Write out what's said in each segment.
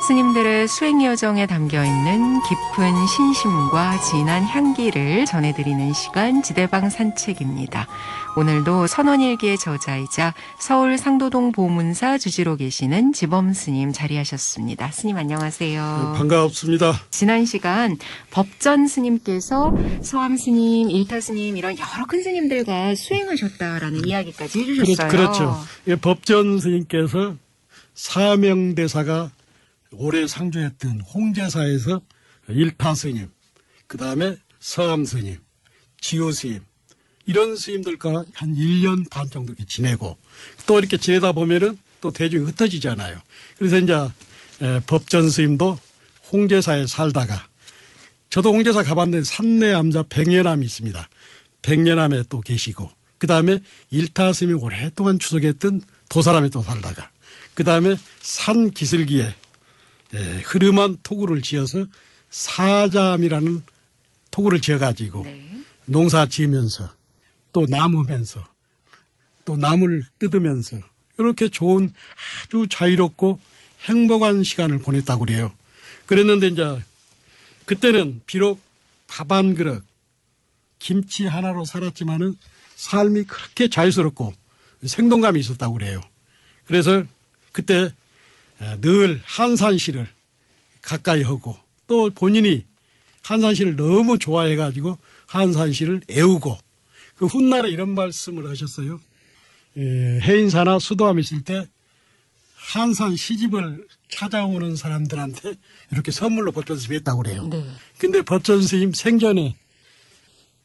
스님들의 수행 여정에 담겨있는 깊은 신심과 진한 향기를 전해드리는 시간 지대방 산책입니다. 오늘도 선원일기의 저자이자 서울 상도동 보문사 주지로 계시는 지범 스님 자리하셨습니다. 스님 안녕하세요. 네, 반갑습니다. 지난 시간 법전 스님께서 서암 스님, 일타 스님 이런 여러 큰 스님들과 수행하셨다라는 이야기까지 해주셨어요. 그렇죠. 법전 스님께서 사명대사가 오래 상주했던 홍제사에서 일타 스님, 그 다음에 서암 스님, 지호 스님 이런 스님들과 한 1년 반 정도 이렇게 지내고 또 이렇게 지내다 보면은 또 대중이 흩어지잖아요. 그래서 이제 법전 스님도 홍제사에 살다가 저도 홍제사 가봤는데 산내암자 백년암이 있습니다. 백년암에 또 계시고 그 다음에 일타 스님이 오랫동안 추석했던 도사람에 또 살다가 그 다음에 산 기슭기에 흐름한 토구를 지어서 사잠이라는 토구를 지어가지고 농사 지으면서 또 나무면서 또 나무를 뜯으면서 이렇게 좋은 아주 자유롭고 행복한 시간을 보냈다고 그래요. 그랬는데 이제 그때는 비록 밥 한 그릇, 김치 하나로 살았지만은 삶이 그렇게 자유스럽고 생동감이 있었다고 그래요. 그래서 그때 늘 한산시를 가까이 하고 또 본인이 한산시를 너무 좋아해가지고 한산시를 애우고 그 훗날에 이런 말씀을 하셨어요. 해인사나 수도함 있을 때 한산 시집을 찾아오는 사람들한테 이렇게 선물로 법전 스님이 했다고 그래요. 근데 법전 스님 생전에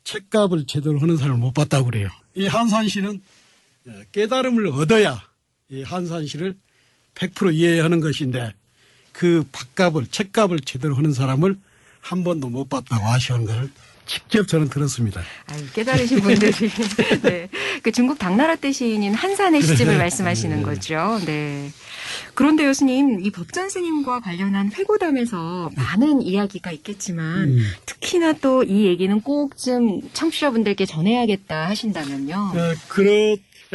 책값을 제대로 하는 사람을 못 봤다고 그래요. 이 한산시는 깨달음을 얻어야 이 한산시를 100% 이해하는 것인데 그 밥값을 책값을 제대로 하는 사람을 한 번도 못 봤다고 아쉬운 걸 직접 저는 들었습니다. 깨달으신 분들이 네. 그 중국 당나라 때 시인인 한산의 시집을 말씀하시는 거죠. 네. 그런데요, 스님, 이 법전 스님과 관련한 회고담에서 많은 이야기가 있겠지만 특히나 또 이 얘기는 꼭 좀 청취자분들께 전해야겠다 하신다면요.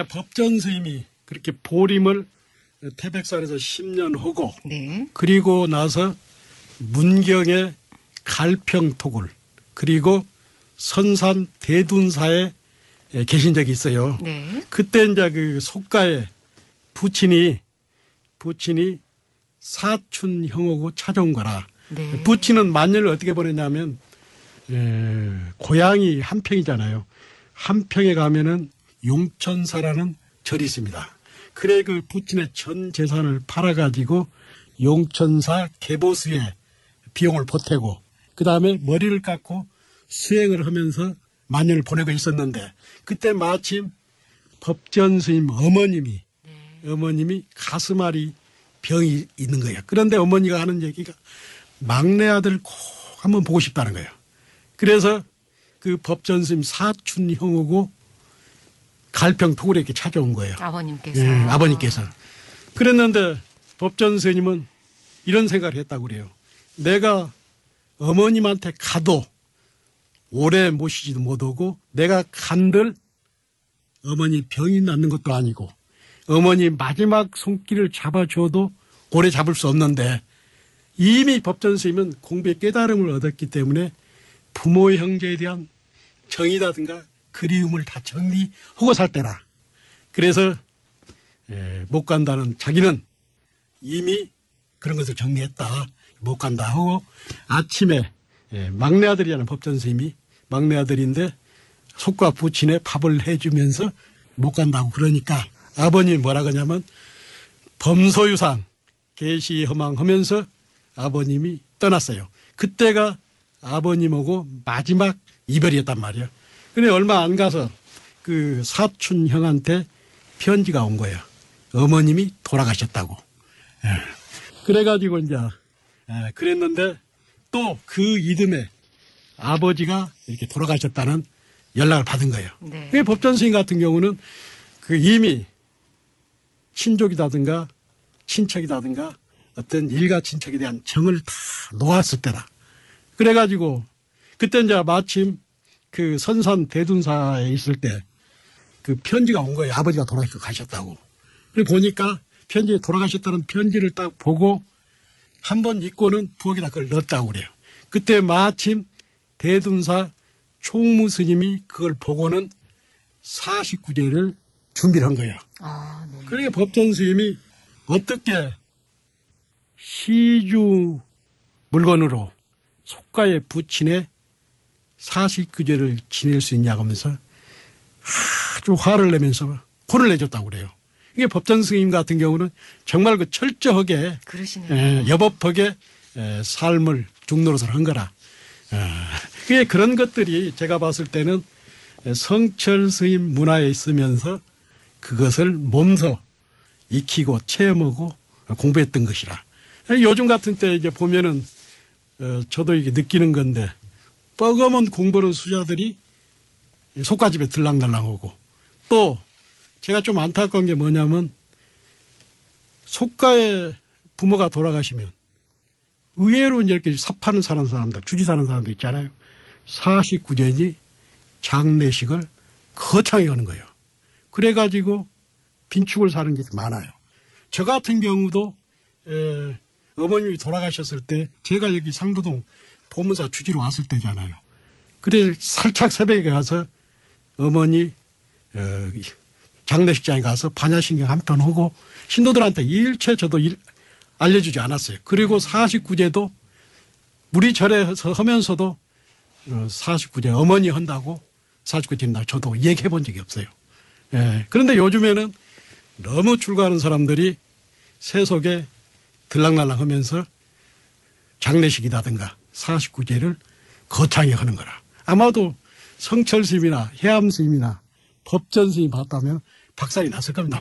법전 스님이 그렇게 보림을 태백산에서 10년 하고 그리고 나서 문경의 갈평토굴 그리고 선산 대둔사에 계신 적이 있어요. 그때 이제 그 속가에 부친이 사춘 형하고 찾아온 거라. 부친은 만년을 어떻게 보냈냐면 고향이 한평이잖아요. 한평에 가면은 용천사라는 절이 있습니다. 그래 그 부친의 전 재산을 팔아가지고 용천사 개보수에 비용을 보태고 그 다음에 머리를 깎고 수행을 하면서 만년을 보내고 있었는데 그때 마침 법전 스님 어머님이 가슴앓이 병이 있는 거예요. 그런데 어머니가 하는 얘기가 막내 아들 꼭 한번 보고 싶다는 거예요. 그래서 그 법전 스님 사춘 형하고 갈평토굴에 이렇게 찾아온 거예요. 아버님께서. 아버님께서. 그랬는데 법전 스님은 이런 생각을 했다고 그래요. 내가 어머님한테 가도 오래 모시지도 못하고 내가 간들 어머니 병이 낫는 것도 아니고 어머니 마지막 손길을 잡아줘도 오래 잡을 수 없는데 이미 법전 스님은 공부의 깨달음을 얻었기 때문에 부모 형제에 대한 정이라든가 그리움을 다 정리하고 살 때라. 그래서 못 간다는 자기는 이미 그런 것을 정리했다. 못 간다 하고 아침에 막내 아들이라는 법전 스님이 막내 아들인데 속과 부친에 밥을 해주면서 못 간다고 그러니까 아버님이 뭐라 그러냐면 범소유상 계시허망하면서 아버님이 떠났어요. 그때가 아버님하고 마지막 이별이었단 말이에요. 그래 얼마 안 가서 그 사춘 형한테 편지가 온 거예요. 어머님이 돌아가셨다고. 그래가지고 이제 그랬는데 또 그 이듬해 아버지가 이렇게 돌아가셨다는 연락을 받은 거예요. 그 법전 스님 같은 경우는 그 이미 친족이라든가 친척이라든가 어떤 일가 친척에 대한 정을 다 놓았을 때라. 그래가지고 그때 이제 마침 그 선산 대둔사에 있을 때 그 편지가 온 거예요. 아버지가 돌아가셨다고. 그리고 보니까 편지에 돌아가셨다는 편지를 딱 보고 한 번 입고는 부엌에다 그걸 넣었다고 그래요. 그때 마침 대둔사 총무 스님이 그걸 보고는 49제를 준비를 한 거예요. 아, 네. 그러니까 법전 스님이 어떻게 시주 물건으로 속가에 부친에 49제를 지낼 수 있냐고 하면서 아주 화를 내면서 혼을 내줬다고 그래요. 이게 법전 스님 같은 경우는 정말 그 철저하게 그러시네요. 여법하게 삶을 중노릇을 한 거라. 그게 그런 것들이 제가 봤을 때는 성철 스님 문화에 있으면서 그것을 몸소 익히고 체험하고 공부했던 것이라. 요즘 같은 때 이제 보면은 저도 이게 느끼는 건데 뻐거먼 공부하는 수자들이 속가집에 들락날락하고 또 제가 좀 안타까운 게 뭐냐면 속가에 부모가 돌아가시면 의외로 이렇게 삽하는 사는 사람들, 주지 사는 사람들 있잖아요. 49제니 장례식을 거창히 하는 거예요. 그래가지고 빈축을 사는 게 많아요. 저 같은 경우도 어머님이 돌아가셨을 때 제가 여기 상도동 보문사 주지로 왔을 때잖아요. 그래 살짝 새벽에 가서 어머니 장례식장에 가서 반야신경 한 편 하고 신도들한테 일체 저도 알려주지 않았어요. 그리고 49제도 우리 절에서 하면서도 49제 어머니 한다고 49제 한다고 저도 얘기해 본 적이 없어요. 예. 그런데 요즘에는 너무 출가하는 사람들이 세속에 들락날락 하면서 장례식이라든가 49제를 거창히 하는 거라. 아마도 성철 스님이나 해암 스님이나 법전 스님 봤다면 박살이 났을 겁니다.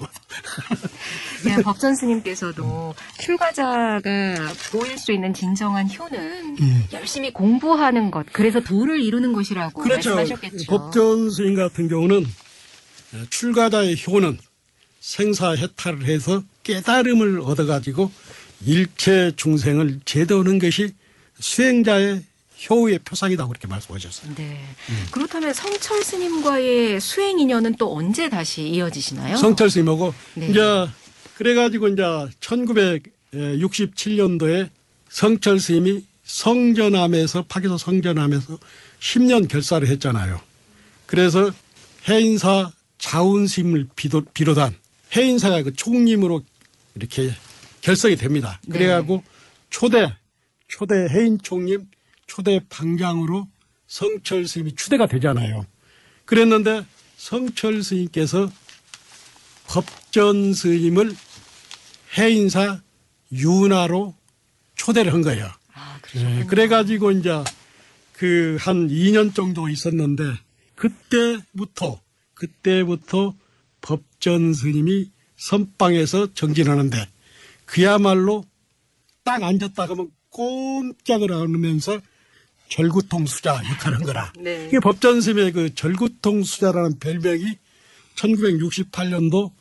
네, 법전 스님께서도 출가자가 보일 수 있는 진정한 효는 열심히 공부하는 것, 그래서 도를 이루는 것이라고 그렇죠. 말씀하셨겠죠. 법전 스님 같은 경우는 출가자의 효는 생사해탈을 해서 깨달음을 얻어가지고 일체 중생을 제도하는 것이 수행자의 효의 표상이라고 그렇게 말씀하셨어요. 네. 그렇다면 성철 스님과의 수행 인연은 또 언제 다시 이어지시나요? 성철 스님하고 네. 이제 그래가지고 이제 1967년도에 성철 스님이 성전암에서 파기소 성전암에서 10년 결사를 했잖아요. 그래서 해인사 자운스님을 비롯한 해인사가 그 총림으로 이렇게 결성이 됩니다. 그래가지고 초대 해인 총림 초대 방장으로 성철 스님이 추대가 되잖아요. 그랬는데 성철 스님께서 법전 스님을 해인사 윤화로 초대를 한 거예요. 아, 그러셨군요. 그래가지고 이제 그 한 2년 정도 있었는데 그때부터 법전 스님이 선방에서 정진하는데 그야말로 딱 앉았다 하면 꼼짝을 안 하면서 절구통 수자 역할을 한 거라. 네. 이게 법전 스님의 그 절구통 수자라는 별명이 1968년도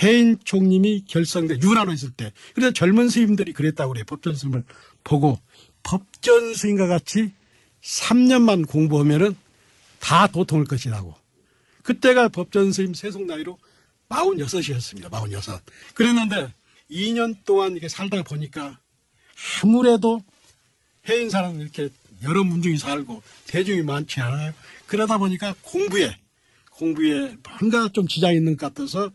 해인 총림이 결성돼 윤화로 있을 때. 그래서 젊은 스님들이 그랬다고 그래요. 법전 스님을 보고 법전 스님과 같이 3년만 공부하면은 다 도통할 것이라고. 그때가 법전 스님 세속 나이로 46이었습니다. 46. 그랬는데 2년 동안 이렇게 살다가 보니까 아무래도 해인사는 이렇게 여러 문중이 살고 대중이 많지 않아요. 그러다 보니까 공부에 뭔가 좀 지장이 있는 것 같아서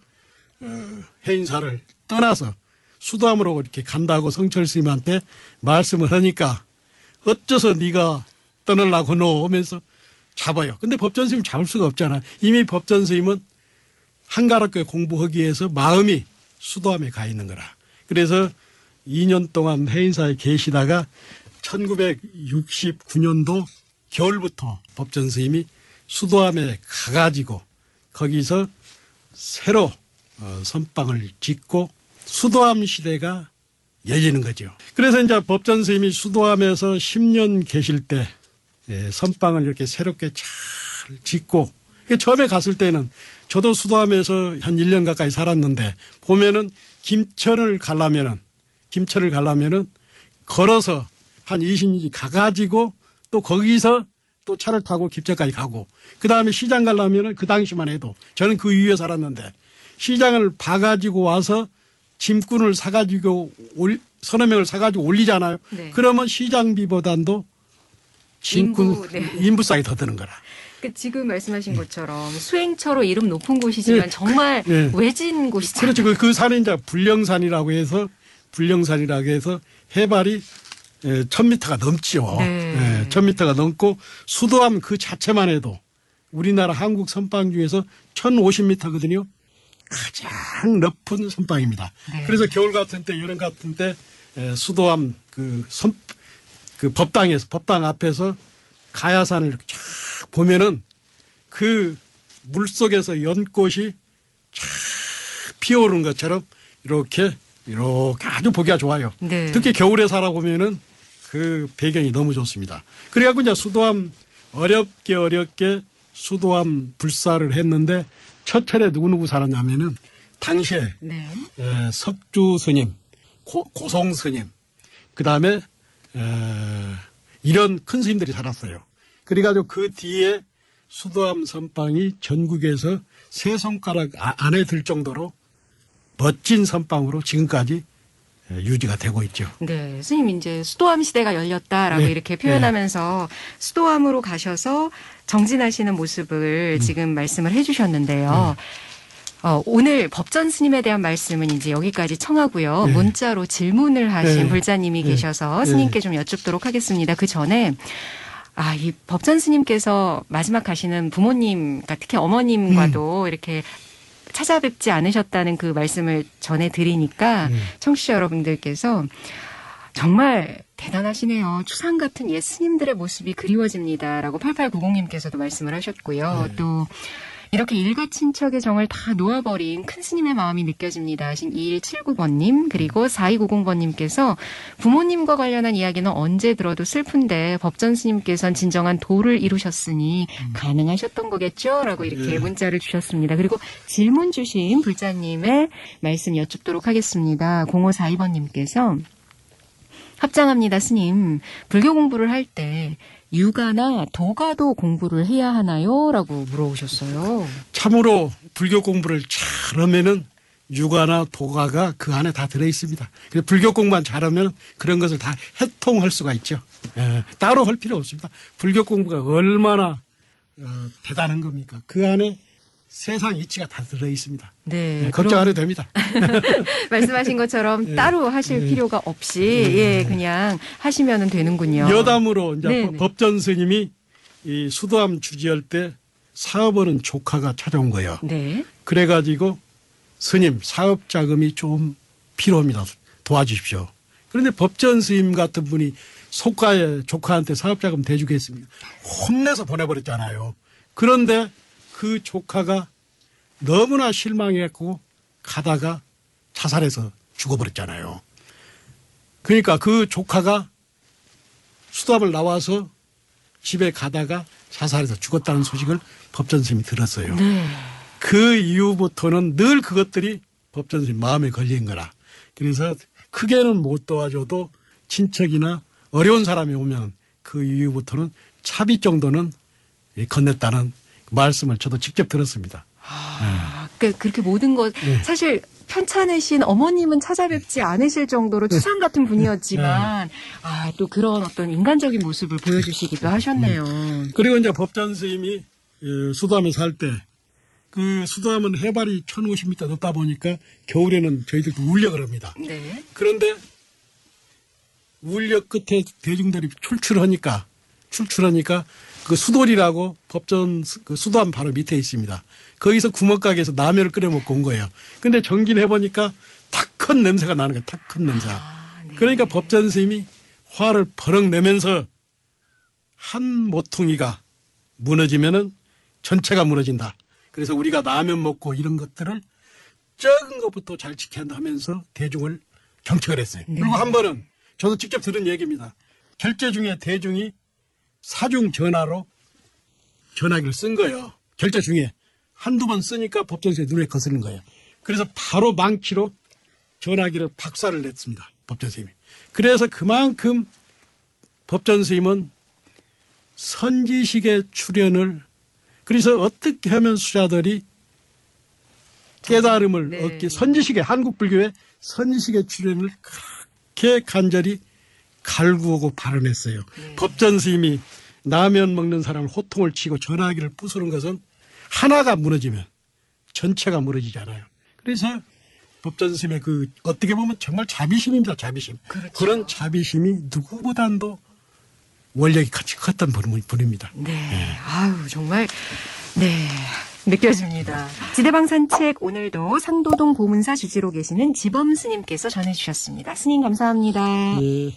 해인사를 떠나서 수도암으로 이렇게 간다고 성철 스님한테 말씀을 하니까 어째서 네가 떠나려고 너 하면서 잡아요. 근데 법전 스님 잡을 수가 없잖아. 이미 법전 스님은 한가롭게 공부하기 위해서 마음이 수도암에 가 있는 거라. 그래서 2년 동안 해인사에 계시다가 1969년도 겨울부터 법전 스님이 수도암에 가가지고 거기서 새로 선방을 짓고 수도암 시대가 열리는 거죠. 그래서 이제 법전 스님이 수도암에서 10년 계실 때 선방을 이렇게 새롭게 잘 짓고 처음에 갔을 때는 저도 수도암에서 한 1년 가까이 살았는데 보면은 김천을 가려면은 걸어서 한 20리 가가지고 또 거기서 또 차를 타고 김천까지 가고 그 다음에 시장 가려면은 그 당시만 해도 저는 그 위에 살았는데 시장을 봐가지고 와서 짐꾼을 사가지고 서너 명을 사가지고 올리잖아요. 네. 그러면 시장비보단도 짐꾼 인부, 네. 인부상이 더 드는 거라. 그 지금 말씀하신 것처럼 수행처로 이름 높은 곳이지만 예. 정말 예. 외진 곳이잖아요. 그렇죠. 그 산이 이제 불령산이라고 해서 해발이 1000m가 넘지요. 네. 1000m가 넘고 수도암 그 자체만 해도 우리나라 한국 선빵 중에서 1050m거든요. 가장 높은 선빵입니다. 네. 그래서 겨울 같은 때, 여름 같은 때 수도암 그 법당 앞에서 가야산을 이렇게 쫙 보면은 그 물속에서 연꽃이 쫙 피어오르는 것처럼 이렇게 아주 보기가 좋아요. 네. 특히 겨울에 살아보면은 그 배경이 너무 좋습니다. 그래갖고 이제 수도암 어렵게 수도암 불사를 했는데 첫 차례 누구 살았냐면은 당시에 네. 석주 스님, 고송 스님, 그 다음에 이런 큰 스님들이 살았어요. 그래가지고 그 뒤에 수도암 선빵이 전국에서 세 손가락 안에 들 정도로 멋진 선빵으로 지금까지 유지가 되고 있죠. 네, 스님 이제 수도암 시대가 열렸다라고 네. 이렇게 표현하면서 수도암으로 가셔서 정진하시는 모습을 지금 말씀을 해주셨는데요. 오늘 법전 스님에 대한 말씀은 이제 여기까지 청하고요. 네. 문자로 질문을 하신 네. 불자님이 네. 계셔서 네. 스님께 좀 여쭙도록 하겠습니다. 그 전에 이 법전 스님께서 마지막 가시는 부모님, 그러니까 특히 어머님과도 이렇게 찾아뵙지 않으셨다는 그 말씀을 전해드리니까 청취자 여러분들께서 정말 대단하시네요. 추상 같은 옛 스님들의 모습이 그리워집니다라고 8890님께서도 말씀을 하셨고요. 또 이렇게 일가 친척의 정을 다 놓아버린 큰 스님의 마음이 느껴집니다 하신 2179번님, 그리고 4290번님께서 부모님과 관련한 이야기는 언제 들어도 슬픈데 법전 스님께서는 진정한 도를 이루셨으니 가능하셨던 거겠죠? 라고 이렇게 문자를 주셨습니다. 그리고 질문 주신 불자님의 말씀 여쭙도록 하겠습니다. 0542번님께서 합장합니다, 스님. 불교 공부를 할 때 유가나 도가도 공부를 해야 하나요? 라고 물어보셨어요. 참으로 불교 공부를 잘하면은 유가나 도가가 그 안에 다 들어있습니다. 그래서 불교 공부만 잘하면 그런 것을 다 해통할 수가 있죠. 따로 할 필요 없습니다. 불교 공부가 얼마나 대단한 겁니까? 그 안에 세상 이치가 다 들어있습니다. 네. 걱정 안 해도 됩니다. 말씀하신 것처럼 따로 하실 필요가 없이 그냥 하시면 되는군요. 여담으로 이제 네네. 법전 스님이 이 수도암 주지할 때 사업하는 조카가 찾아온 거예요. 네. 그래가지고 스님 사업 자금이 좀 필요합니다. 도와주십시오. 그런데 법전 스님 같은 분이 조카한테 사업 자금 대주겠습니다. 혼내서 보내버렸잖아요. 그런데 그 조카가 너무나 실망했고 가다가 자살해서 죽어버렸잖아요. 그러니까 그 조카가 수도암을 나와서 집에 가다가 자살해서 죽었다는 소식을 법전 스님이 들었어요. 네. 그 이후부터는 늘 그것들이 법전 스님 마음에 걸린 거라. 그래서 크게는 못 도와줘도 친척이나 어려운 사람이 오면 그 이후부터는 차비 정도는 건넸다는 말씀을 저도 직접 들었습니다. 그렇게 모든 것 사실 편찮으신 어머님은 찾아뵙지 않으실 정도로 추상 같은 분이었지만 또 그런 어떤 인간적인 모습을 보여주시기도 하셨네요. 그리고 이제 법전 스님이 수도암에 살 때 그 수도암은 해발이 1050m 높다 보니까 겨울에는 저희들도 울력을 합니다. 네. 그런데 울력 끝에 대중들이 출출하니까 그 수돌이라고 그 수도암 바로 밑에 있습니다. 거기서 구멍가게에서 라면을 끓여 먹고 온 거예요. 근데 정진해 보니까 탁 큰 냄새가 나는 거예요. 탁 큰 냄새가. 네. 그러니까 법전 스님이 화를 버럭 내면서 한 모퉁이가 무너지면은 전체가 무너진다. 그래서 우리가 라면 먹고 이런 것들을 적은 것부터 잘 지켜야 한다 하면서 대중을 경책을 했어요. 네. 그리고 한 번은 저도 직접 들은 얘기입니다. 결제 중에 대중이 사중 전화로 전화기를 쓴 거예요. 결제 중에. 한두 번 쓰니까 법전 스님 눈에 거슬린 거예요. 그래서 바로 망치로 전화기를 박살을 냈습니다. 법전 스님이. 그래서 그만큼 법전 스님은 선지식의 출현을 그래서 어떻게 하면 수자들이 깨달음을 네. 얻기 선지식의 한국 불교의 선지식의 출현을 그렇게 간절히 갈구하고 발언했어요. 네. 법전 스님이 라면 먹는 사람을 호통을 치고 전화기를 부수는 것은 하나가 무너지면 전체가 무너지잖아요. 그래서 법전 스님의 그 어떻게 보면 정말 자비심입니다. 자비심. 그렇죠. 그런 자비심이 누구보다도 원력이 같이 컸던 분입니다. 네. 아유, 정말, 네. 느껴집니다. 지대방 산책 오늘도 상도동 보문사 주지로 계시는 지범 스님께서 전해주셨습니다. 스님 감사합니다. 예.